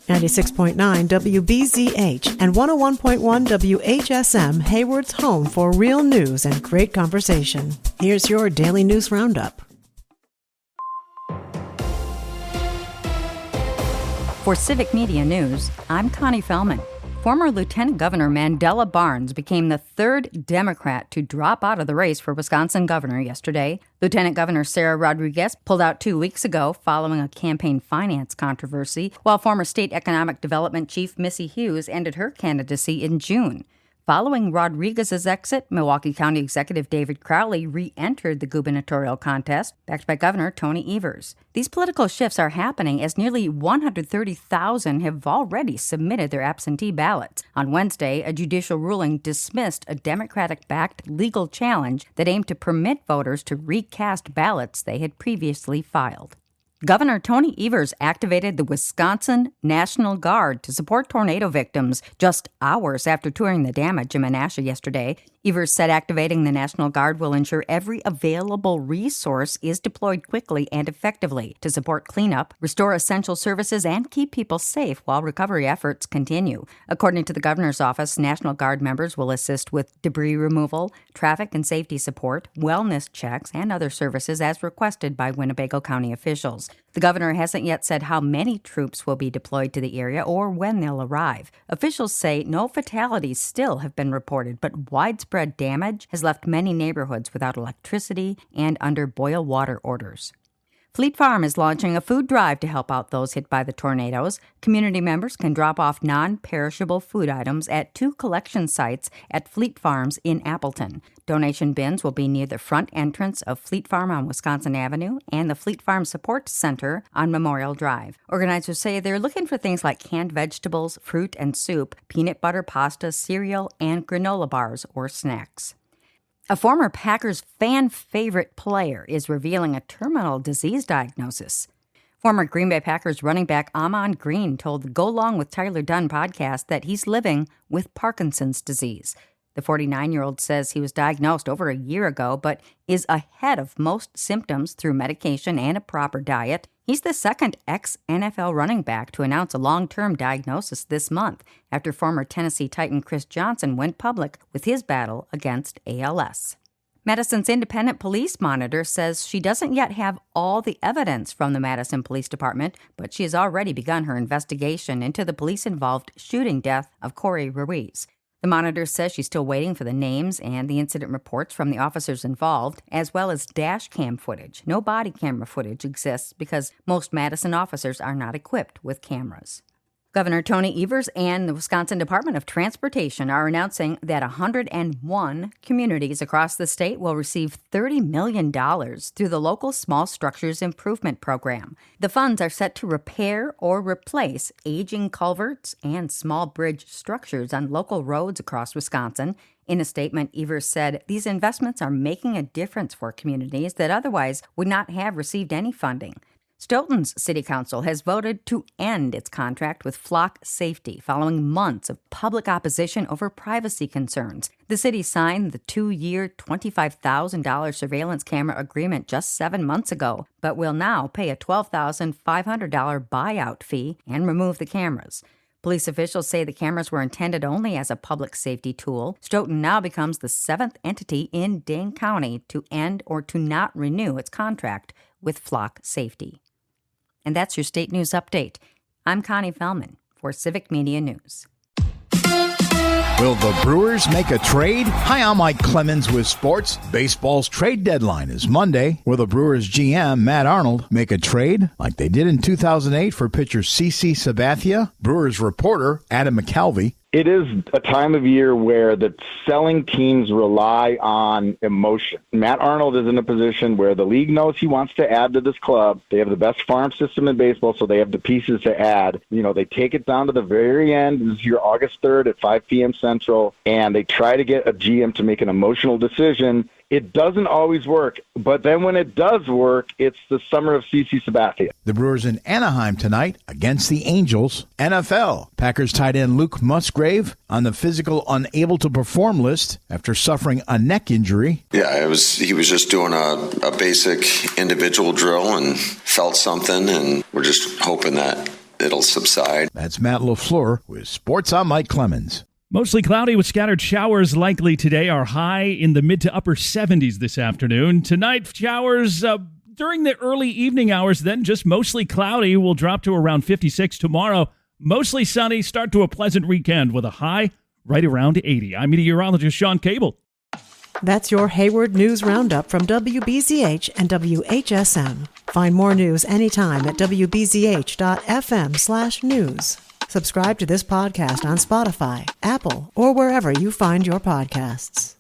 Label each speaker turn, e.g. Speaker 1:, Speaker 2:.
Speaker 1: 96.9 WBZH and 101.1 WHSM, Hayward's home for real news and great conversation. Here's your daily news roundup.
Speaker 2: For Civic Media News, I'm Connie Fellman. Former Lieutenant Governor Mandela Barnes became the third Democrat to drop out of the race for Wisconsin governor yesterday. Lieutenant Governor Sarah Rodriguez pulled out 2 weeks ago following a campaign finance controversy, while former State Economic Development Chief Missy Hughes ended her candidacy in June. Following Rodriguez's exit, Milwaukee County Executive David Crowley re-entered the gubernatorial contest, backed by Governor Tony Evers. These political shifts are happening as nearly 130,000 have already submitted their absentee ballots. On Wednesday, a judicial ruling dismissed a Democratic-backed legal challenge that aimed to permit voters to recast ballots they had previously filed. Governor Tony Evers activated the Wisconsin National Guard to support tornado victims just hours after touring the damage in Menasha yesterday. Evers said activating the National Guard will ensure every available resource is deployed quickly and effectively to support cleanup, restore essential services, and keep people safe while recovery efforts continue. According to the governor's office, National Guard members will assist with debris removal, traffic and safety support, wellness checks, and other services as requested by Winnebago County officials. The governor hasn't yet said how many troops will be deployed to the area or when they'll arrive. Officials say no fatalities still have been reported, but widespread damage has left many neighborhoods without electricity and under boil water orders. Fleet Farm is launching a food drive to help out those hit by the tornadoes. Community members can drop off non-perishable food items at 2 collection sites at Fleet Farms in Appleton. Donation bins will be near the front entrance of Fleet Farm on Wisconsin Avenue and the Fleet Farm Support Center on Memorial Drive. Organizers say they're looking for things like canned vegetables, fruit and soup, peanut butter pasta, cereal, and granola bars or snacks. A former Packers fan favorite player is revealing a terminal disease diagnosis. Former Green Bay Packers running back Ahman Green told the Go Long with Tyler Dunn podcast that he's living with Parkinson's disease. The 49-year-old says he was diagnosed over a year ago, but is ahead of most symptoms through medication and a proper diet. He's the second ex-NFL running back to announce a long-term diagnosis this month after former Tennessee Titan Chris Johnson went public with his battle against ALS. Madison's independent police monitor says she doesn't yet have all the evidence from the Madison Police Department, but she has already begun her investigation into the police-involved shooting death of Corey Ruiz. The monitor says she's still waiting for the names and the incident reports from the officers involved, as well as dash cam footage. No body camera footage exists because most Madison officers are not equipped with cameras. Governor Tony Evers and the Wisconsin Department of Transportation are announcing that 101 communities across the state will receive $30 million through the local Small Structures Improvement Program. The funds are set to repair or replace aging culverts and small bridge structures on local roads across Wisconsin. In a statement, Evers said these investments are making a difference for communities that otherwise would not have received any funding. Stoughton's City Council has voted to end its contract with Flock Safety following months of public opposition over privacy concerns. The city signed the 2-year, $25,000 surveillance camera agreement just 7 months ago, but will now pay a $12,500 buyout fee and remove the cameras. Police officials say the cameras were intended only as a public safety tool. Stoughton now becomes the 7th entity in Dane County to end or to not renew its contract with Flock Safety. And that's your state news update. I'm Connie Fellman for Civic Media News.
Speaker 3: Will the Brewers make a trade? Hi, I'm Mike Clemens with sports. Baseball's trade deadline is Monday. Will the Brewers GM, Matt Arnold, make a trade like they did in 2008 for pitcher CC Sabathia? Brewers reporter Adam McCalvey.
Speaker 4: It is a time of year where the selling teams rely on emotion. Matt Arnold is in a position where the league knows he wants to add to this club. They have the best farm system in baseball, so they have the pieces to add. You know, they take it down to the very end. This is your August 3rd at 5 p.m. Central, and they try to get a GM to make an emotional decision. It doesn't always work, but then when it does work, it's the summer of CC Sabathia.
Speaker 3: The Brewers in Anaheim tonight against the Angels. NFL. Packers tight end Luke Musgrave on the physical unable to perform list after suffering a neck injury.
Speaker 5: Yeah, he was just doing a basic individual drill and felt something, and we're just hoping that it'll subside.
Speaker 3: That's Matt LaFleur with Sports. I'm Mike Clemens.
Speaker 6: Mostly cloudy with scattered showers likely today. Our high in the mid to upper 70s this afternoon. Tonight, showers during the early evening hours, then just mostly cloudy. Will drop to around 56 tomorrow. Mostly sunny, start to a pleasant weekend with a high right around 80. I'm meteorologist Sean Cable.
Speaker 1: That's your Hayward News Roundup from WBZH and WHSM. Find more news anytime at WBZH.FM/news. Subscribe to this podcast on Spotify, Apple, or wherever you find your podcasts.